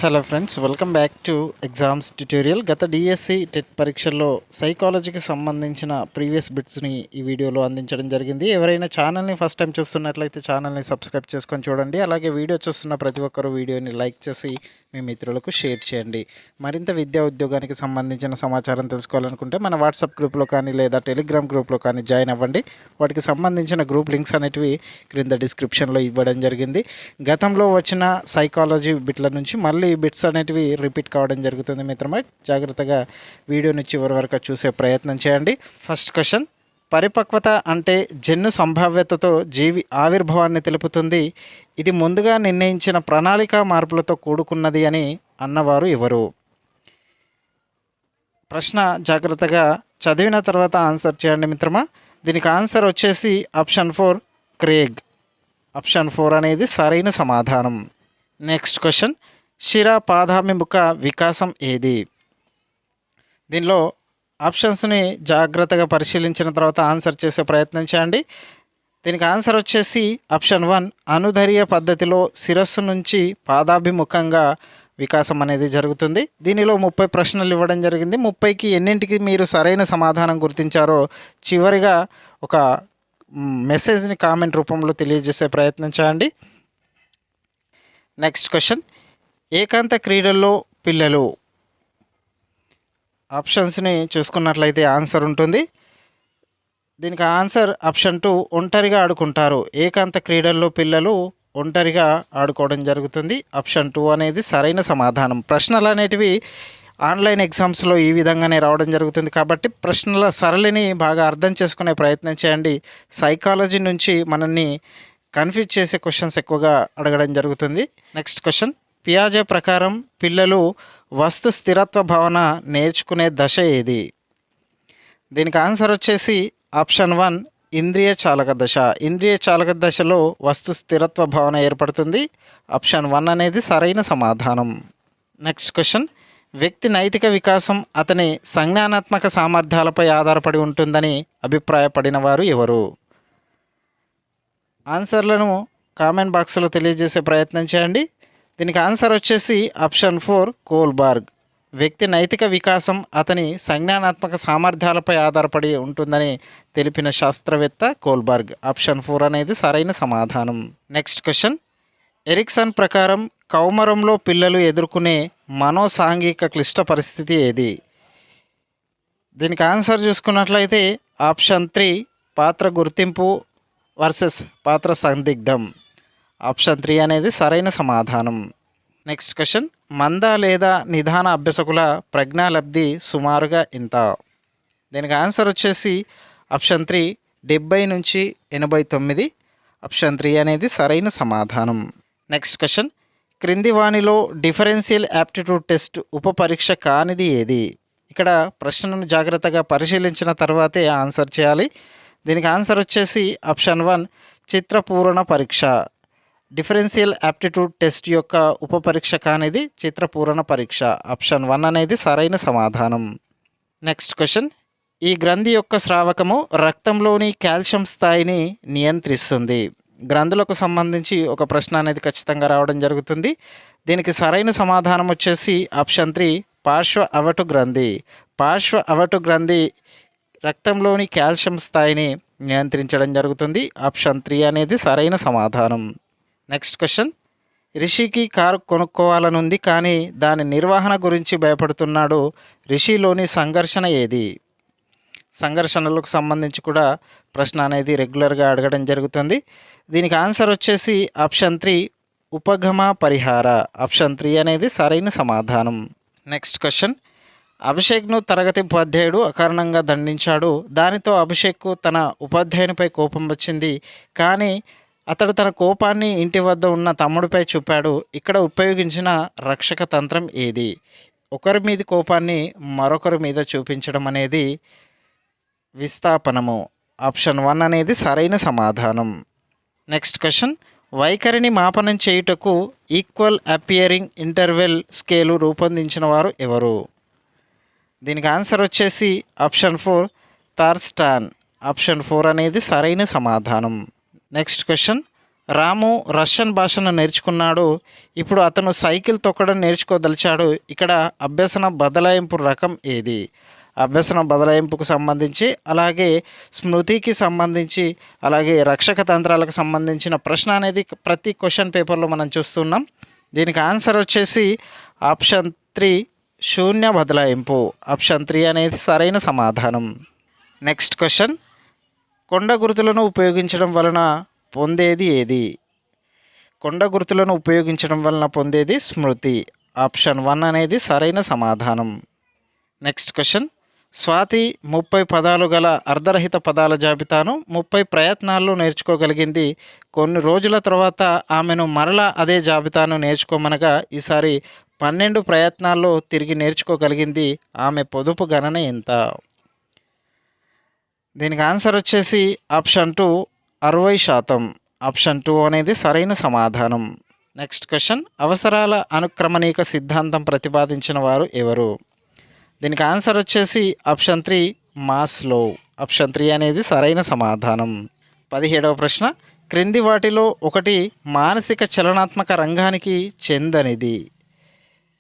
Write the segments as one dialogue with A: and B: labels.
A: Hello friends, welcome back to exams tutorial. గత DSC TET పరీక్షల్లో సైకాలజీకి సంబంధించిన ప్రీవియస్ బిట్స్ని ఈ వీడియోలో అందించడం జరిగింది. ఎవరైనా ఛానల్ని ఫస్ట్ టైం చూస్తున్నట్లయితే ఛానల్ని సబ్స్క్రైబ్ చేసుకొని చూడండి. అలాగే వీడియో చూస్తున్న ప్రతి ఒక్కరు వీడియోని లైక్ చేసి మీ మిత్రులకు షేర్ చేయండి. మరింత విద్యా ఉద్యోగానికి సంబంధించిన సమాచారం తెలుసుకోవాలనుకుంటే మన వాట్సాప్ గ్రూప్లో కానీ లేదా టెలిగ్రామ్ గ్రూప్లో కానీ జాయిన్ అవ్వండి. వాటికి సంబంధించిన గ్రూప్ లింక్స్ అనేటివి క్రింద డిస్క్రిప్షన్లో ఇవ్వడం జరిగింది. గతంలో వచ్చిన సైకాలజీ బిట్ల నుంచి మళ్ళీ ఈ బిట్స్ అనేటివి రిపీట్ కావడం జరుగుతుంది మిత్రమా. జాగ్రత్తగా వీడియోని చివరి వరకు చూసే ప్రయత్నం చేయండి. ఫస్ట్ క్వశ్చన్, పరిపక్వత అంటే జన్యు సంభావ్యతతో జీవి ఆవిర్భావాన్ని తెలుపుతుంది. ఇది ముందుగా నిర్ణయించిన ప్రణాళిక మార్పులతో కూడుకున్నది అని అన్నవారు ఎవరు? ప్రశ్న జాగ్రత్తగా చదివిన తర్వాత ఆన్సర్ చేయండి మిత్రమా. దీనికి ఆన్సర్ వచ్చేసి ఆప్షన్ 4 క్రేగ్. ఆప్షన్ 4 అనేది సరైన సమాధానం. నెక్స్ట్ క్వశ్చన్, శిర పాదాభిముఖ వికాసం ఏది? దీనిలో ఆప్షన్స్ని జాగ్రత్తగా పరిశీలించిన తర్వాత ఆన్సర్ చేసే ప్రయత్నం చేయండి. దీనికి ఆన్సర్ వచ్చేసి ఆప్షన్ 1 అనుధర్య పద్ధతిలో శిరస్సు నుంచి పాదాభిముఖంగా వికాసం అనేది జరుగుతుంది. దీనిలో 30 ప్రశ్నలు ఇవ్వడం జరిగింది. 30కి ఎన్నింటికి మీరు సరైన సమాధానం గుర్తించారో చివరిగా ఒక మెసేజ్ని కామెంట్ రూపంలో తెలియజేసే ప్రయత్నం చేయండి. నెక్స్ట్ క్వశ్చన్, ఏకాంత క్రీడల్లో పిల్లలు. ఆప్షన్స్ని చూసుకున్నట్లయితే ఆన్సర్ ఉంటుంది. దీనికి ఆన్సర్ ఆప్షన్ 2 ఒంటరిగా ఆడుకుంటారు. ఏకాంత క్రీడల్లో పిల్లలు ఒంటరిగా ఆడుకోవడం జరుగుతుంది. ఆప్షన్ 2 అనేది సరైన సమాధానం. ప్రశ్నలు అనేటివి ఆన్లైన్ ఎగ్జామ్స్లో ఈ విధంగానే రావడం జరుగుతుంది కాబట్టి ప్రశ్నల సరళిని బాగా అర్థం చేసుకునే ప్రయత్నం చేయండి. సైకాలజీ నుంచి మనల్ని కన్ఫ్యూజ్ చేసే క్వశ్చన్స్ ఎక్కువగా అడగడం జరుగుతుంది. నెక్స్ట్ క్వశ్చన్, పియాజే ప్రకారం పిల్లలు వస్తు స్థిరత్వ భావన నేర్చుకునే దశ ఏది? దీనికి ఆన్సర్ వచ్చేసి ఆప్షన్ 1 ఇంద్రియ చాలక దశ. ఇంద్రియ చాలక దశలో వస్తు స్థిరత్వ భావన ఏర్పడుతుంది. ఆప్షన్ 1 అనేది సరైన సమాధానం. నెక్స్ట్ క్వశ్చన్, వ్యక్తి నైతిక వికాసం అతని సంజ్ఞానాత్మక సామర్థ్యాలపై ఆధారపడి ఉంటుందని అభిప్రాయపడిన వారు ఎవరు? ఆన్సర్లను కామెంట్ బాక్స్లో తెలియజేసే ప్రయత్నం చేయండి. దీనికి ఆన్సర్ వచ్చేసి ఆప్షన్ 4 కోల్బర్గ్. వ్యక్తి నైతిక వికాసం అతని సంజ్ఞానాత్మక సామర్థ్యాలపై ఆధారపడి ఉంటుందని తెలిపిన శాస్త్రవేత్త కోల్బర్గ్. ఆప్షన్ 4 అనేది సరైన సమాధానం. నెక్స్ట్ క్వశ్చన్, ఎరిక్సన్ ప్రకారం కౌమారంలో పిల్లలు ఎదుర్కొనే మనోసాంఘిక క్లిష్ట పరిస్థితి ఏది? దీనికి ఆన్సర్ చూసుకున్నట్లయితే ఆప్షన్ 3 పాత్ర గుర్తింపు వర్సెస్ పాత్ర సందిగ్ధం. ఆప్షన్ 3 అనేది సరైన సమాధానం. నెక్స్ట్ క్వశ్చన్, మంద లేదా నిదాన అభ్యసకుల ప్రజ్ఞాలబ్ధి సుమారుగా ఎంత? దీనికి ఆన్సర్ వచ్చేసి ఆప్షన్ 3 70 నుంచి 89. ఆప్షన్ 3 అనేది సరైన సమాధానం. నెక్స్ట్ క్వశ్చన్, క్రింది వానిలో డిఫరెన్షియల్ యాప్టిట్యూడ్ టెస్ట్ ఉపపరీక్ష కానిది ఏది? ఇక్కడ ప్రశ్నను జాగ్రత్తగా పరిశీలించిన తర్వాతే ఆన్సర్ చేయాలి. దీనికి ఆన్సర్ వచ్చేసి ఆప్షన్ 1 చిత్రపూరణ పరీక్ష. డిఫరెన్షియల్ యాప్టిట్యూడ్ టెస్ట్ యొక్క ఉపపరీక్ష కానిది చిత్రపూరణ పరీక్ష. ఆప్షన్ 1 అనేది సరైన సమాధానం. నెక్స్ట్ క్వశ్చన్, ఈ గ్రంథి యొక్క స్రావకము రక్తంలోని కాల్షియం స్థాయిని నియంత్రిస్తుంది. గ్రంథులకు సంబంధించి ఒక ప్రశ్న అనేది ఖచ్చితంగా రావడం జరుగుతుంది. దీనికి సరైన సమాధానం వచ్చేసి ఆప్షన్ 3 పార్శ్వ అవటు గ్రంథి. పార్శ్వ అవటు గ్రంథి రక్తంలోని కాల్షియం స్థాయిని నియంత్రించడం జరుగుతుంది. ఆప్షన్ 3 అనేది సరైన సమాధానం. నెక్స్ట్ క్వశ్చన్, రిషికి కారు కొనుక్కోవాలనుంది కానీ దాని నిర్వహణ గురించి భయపడుతున్నాడు. రిషిలోని సంఘర్షణ ఏది? సంఘర్షణలకు సంబంధించి కూడా ప్రశ్న అనేది రెగ్యులర్గా అడగడం జరుగుతుంది. దీనికి ఆన్సర్ వచ్చేసి ఆప్షన్ 3 ఉపగమ పరిహార. ఆప్షన్ 3 అనేది సరైన సమాధానం. నెక్స్ట్ క్వశ్చన్, అభిషేక్ను తరగతి ఉపాధ్యాయుడు అకారణంగా దండించాడు. దానితో అభిషేక్కు తన ఉపాధ్యాయునిపై కోపం వచ్చింది. కానీ అతడు తన కోపాన్ని ఇంటి వద్ద ఉన్న తమ్ముడిపై చూపాడు. ఇక్కడ ఉపయోగించిన రక్షక తంత్రం ఏది? ఒకరి మీద కోపాన్ని మరొకరి మీద చూపించడం అనేది విస్థాపనము. ఆప్షన్ 1 అనేది సరైన సమాధానం. నెక్స్ట్ క్వశ్చన్, వైఖరిని మాపనం చేయుటకు ఈక్వల్ అపియరింగ్ ఇంటర్వెల్ స్కేలు రూపొందించిన వారు ఎవరు? దీనికి ఆన్సర్ వచ్చేసి ఆప్షన్ 4 థార్స్టాన్. ఆప్షన్ 4 అనేది సరైన సమాధానం. నెక్స్ట్ క్వశ్చన్, రాము రష్యన్ భాషను నేర్చుకున్నాడు. ఇప్పుడు అతను సైకిల్ తొక్కడం నేర్చుకోదలిచాడు. ఇక్కడ అభ్యసన బదలాయింపు రకం ఏది? అభ్యసన బదలాయింపుకు సంబంధించి, అలాగే స్మృతికి సంబంధించి, అలాగే రక్షక తంత్రాలకు సంబంధించిన ప్రశ్న అనేది ప్రతి క్వశ్చన్ పేపర్లో మనం చూస్తున్నాం. దీనికి ఆన్సర్ వచ్చేసి ఆప్షన్ 3 శూన్య బదలాయింపు. ఆప్షన్ 3 అనేది సరైన సమాధానం. నెక్స్ట్ క్వశ్చన్, కొండ గుర్తులను ఉపయోగించడం వలన పొందేది ఏది? కొండ గుర్తులను ఉపయోగించడం వలన పొందేది స్మృతి. ఆప్షన్ 1 అనేది సరైన సమాధానం. నెక్స్ట్ క్వశ్చన్, స్వాతి 30 పదాలు గల అర్ధరహిత పదాల జాబితాను 30 ప్రయత్నాల్లో నేర్చుకోగలిగింది. కొన్ని రోజుల తర్వాత ఆమెను మరలా అదే జాబితాను నేర్చుకోమనగా ఈసారి 12 ప్రయత్నాల్లో తిరిగి నేర్చుకోగలిగింది. ఆమె పొదుపు గణన ఎంత? దీనికి ఆన్సర్ వచ్చేసి ఆప్షన్ 2 60%. ఆప్షన్ 2 అనేది సరైన సమాధానం. నెక్స్ట్ క్వశ్చన్, అవసరాల అనుక్రమణిక సిద్ధాంతం ప్రతిపాదించిన వారు ఎవరు? దీనికి ఆన్సర్ వచ్చేసి ఆప్షన్ 3 మాస్లో. ఆప్షన్ 3 అనేది సరైన సమాధానం. 17వ ప్రశ్న, క్రింది వాటిలో ఒకటి మానసిక చలనాత్మక రంగానికి చెందనిది.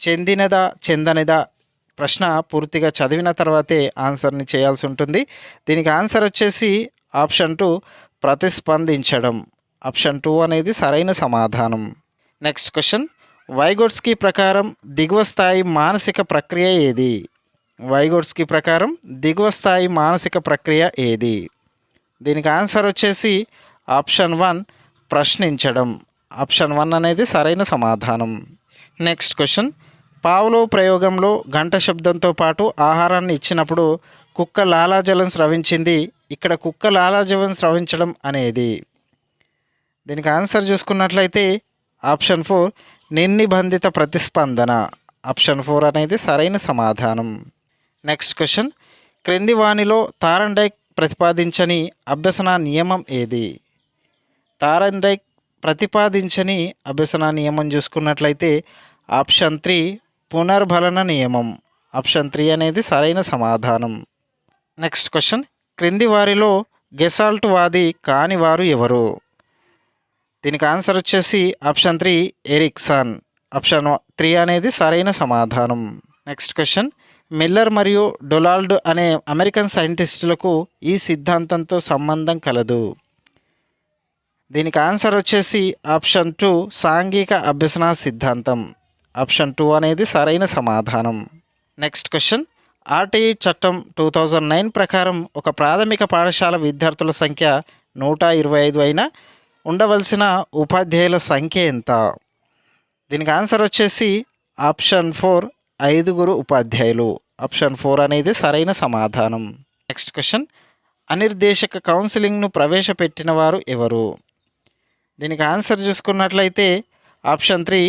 A: చెందినదా చెందనిదా ప్రశ్న పూర్తిగా చదివిన తర్వాతే ఆన్సర్ని చేయాల్సి ఉంటుంది. దీనికి ఆన్సర్ వచ్చేసి ఆప్షన్ 2 ప్రతిస్పందించడం. ఆప్షన్ 2 అనేది సరైన సమాధానం. నెక్స్ట్ క్వశ్చన్, వైగోట్స్కీ ప్రకారం దిగువ స్థాయి మానసిక ప్రక్రియ ఏది? వైగోట్స్కీ ప్రకారం దిగువ స్థాయి మానసిక ప్రక్రియ ఏది? దీనికి ఆన్సర్ వచ్చేసి ఆప్షన్ 1 ప్రశ్నించడం. ఆప్షన్ 1 అనేది సరైన సమాధానం. నెక్స్ట్ క్వశ్చన్, పావ్లోవ్ ప్రయోగంలో గంట శబ్దంతో పాటు ఆహారాన్ని ఇచ్చినప్పుడు కుక్క లాలాజలం స్రవించింది. ఇక్కడ కుక్క లాలాజలం స్రవించడం అనేది? దీనికి ఆన్సర్ చూసుకున్నట్లయితే ఆప్షన్ 4 నిర్నిబంధిత ప్రతిస్పందన. ఆప్షన్ 4 అనేది సరైన సమాధానం. నెక్స్ట్ క్వశ్చన్, క్రింది వానిలో థారండైక్ ప్రతిపాదించని అభ్యసన నియమం ఏది? థారండైక్ ప్రతిపాదించని అభ్యసన నియమం చూసుకున్నట్లయితే ఆప్షన్ 3 పునర్బలన నియమం. ఆప్షన్ 3 అనేది సరైన సమాధానం. నెక్స్ట్ క్వశ్చన్, క్రింది వారిలో గెసాల్ట్ వాది కాని వారు ఎవరు? దీనికి ఆన్సర్ వచ్చేసి ఆప్షన్ 3 ఎరిక్సన్. ఆప్షన్ 3 అనేది సరైన సమాధానం. నెక్స్ట్ క్వశ్చన్, మిల్లర్ మరియు డొనాల్డ్ అనే అమెరికన్ సైంటిస్టులకు ఈ సిద్ధాంతంతో సంబంధం కలదు. దీనికి ఆన్సర్ వచ్చేసి ఆప్షన్ 2 సాంఘిక అభ్యసన సిద్ధాంతం. ఆప్షన్ 2 అనేది సరైన సమాధానం. నెక్స్ట్ క్వశ్చన్, ఆర్టీఈ చట్టం 2009 ప్రకారం ఒక ప్రాథమిక పాఠశాల విద్యార్థుల సంఖ్య 125 అయినా ఉండవలసిన ఉపాధ్యాయుల సంఖ్య ఎంత? దీనికి ఆన్సర్ వచ్చేసి ఆప్షన్ 4 5 ఉపాధ్యాయులు. ఆప్షన్ 4 అనేది సరైన సమాధానం. నెక్స్ట్ క్వశ్చన్, అనిర్దేశక కౌన్సిలింగ్ను ప్రవేశపెట్టిన వారు ఎవరు? దీనికి ఆన్సర్ చూసుకున్నట్లయితే ఆప్షన్ 3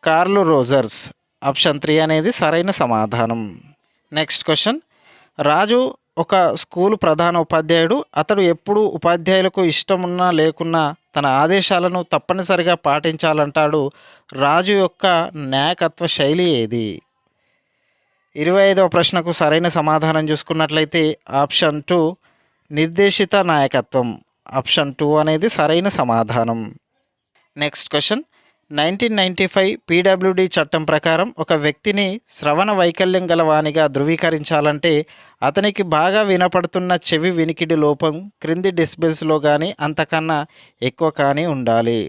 A: కార్ల్ రోజర్స్. ఆప్షన్ 3 అనేది సరైన సమాధానం. నెక్స్ట్ క్వశ్చన్, రాజు ఒక స్కూలు ప్రధాన ఉపాధ్యాయుడు. అతడు ఎప్పుడు ఉపాధ్యాయులకు ఇష్టమున్నా లేకున్నా తన ఆదేశాలను తప్పనిసరిగా పాటించాలంటాడు. రాజు యొక్క నాయకత్వ శైలి ఏది? 25వ ప్రశ్నకు సరైన సమాధానం చూసుకున్నట్లయితే ఆప్షన్ 2 నిర్దేశిత నాయకత్వం. ఆప్షన్ 2 అనేది సరైన సమాధానం. నెక్స్ట్ క్వశ్చన్, 1995 పీడబ్ల్యూడి చట్టం ప్రకారం ఒక వ్యక్తిని శ్రవణ వైకల్యం గల వానిగా ధృవీకరించాలంటే అతనికి బాగా వినపడుతున్న చెవి వినికిడి లోపం క్రింది డెసిబెల్స్లో కానీ అంతకన్నా ఎక్కువ కానీ ఉండాలి.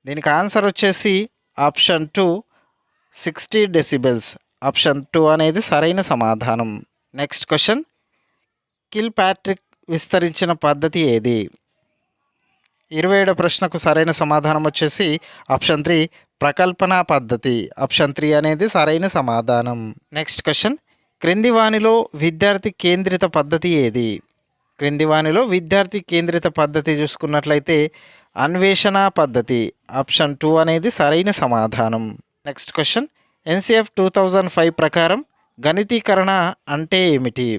A: దీనికి ఆన్సర్ వచ్చేసి ఆప్షన్ 2 60 డెసిబెల్స్. ఆప్షన్ 2 అనేది సరైన సమాధానం. నెక్స్ట్ క్వశ్చన్, కిల్ ప్యాట్రిక్ విస్తరించిన పద్ధతి ఏది? 27వ ప్రశ్నకు సరైన సమాధానం వచ్చేసి ఆప్షన్ 3 ప్రకల్పన పద్ధతి. ఆప్షన్ 3 అనేది సరైన సమాధానం. నెక్స్ట్ క్వశ్చన్, క్రింది వానిలో విద్యార్థి కేంద్రిత పద్ధతి ఏది? క్రింది వానిలో విద్యార్థి కేంద్రిత పద్ధతి చూసుకున్నట్లయితే అన్వేషణ పద్ధతి. ఆప్షన్ 2 అనేది సరైన సమాధానం. నెక్స్ట్ క్వశ్చన్, ఎన్సిఎఫ్ 2005 ప్రకారం గణితీకరణ అంటే ఏమిటి?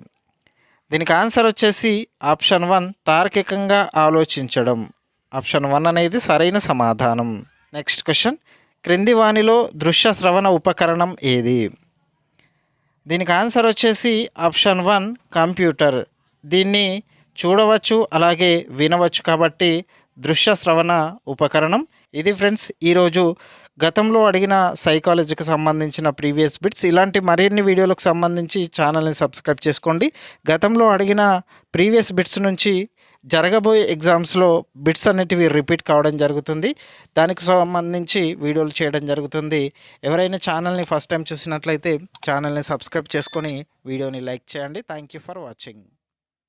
A: దీనికి ఆన్సర్ వచ్చేసి ఆప్షన్ 1 తార్కికంగా ఆలోచించడం. ఆప్షన్ 1 అనేది సరైన సమాధానం. నెక్స్ట్ క్వశ్చన్, క్రింది వానిలో దృశ్య శ్రవణ ఉపకరణం ఏది? దీనికి ఆన్సర్ వచ్చేసి ఆప్షన్ 1 కంప్యూటర్. దీన్ని చూడవచ్చు అలాగే వినవచ్చు కాబట్టి దృశ్య శ్రవణ ఉపకరణం. ఇది ఫ్రెండ్స్ ఈరోజు గతంలో అడిగిన సైకాలజీకి సంబంధించిన ప్రీవియస్ బిట్స్. ఇలాంటి మరిన్ని వీడియోలకు సంబంధించి ఛానల్ని సబ్స్క్రైబ్ చేసుకోండి. గతంలో అడిగిన ప్రీవియస్ బిట్స్ నుంచి జరగబోయే ఎగ్జామ్స్లో బిట్స్ అనేటివి రిపీట్ కావడం జరుగుతుంది. దానికి సంబంధించి వీడియోలు చేయడం జరుగుతుంది. ఎవరైనా ఛానల్ని ఫస్ట్ టైం చూసినట్లయితే ఛానల్ని సబ్స్క్రైబ్ చేసుకొని వీడియోని లైక్ చేయండి. Thank you for watching.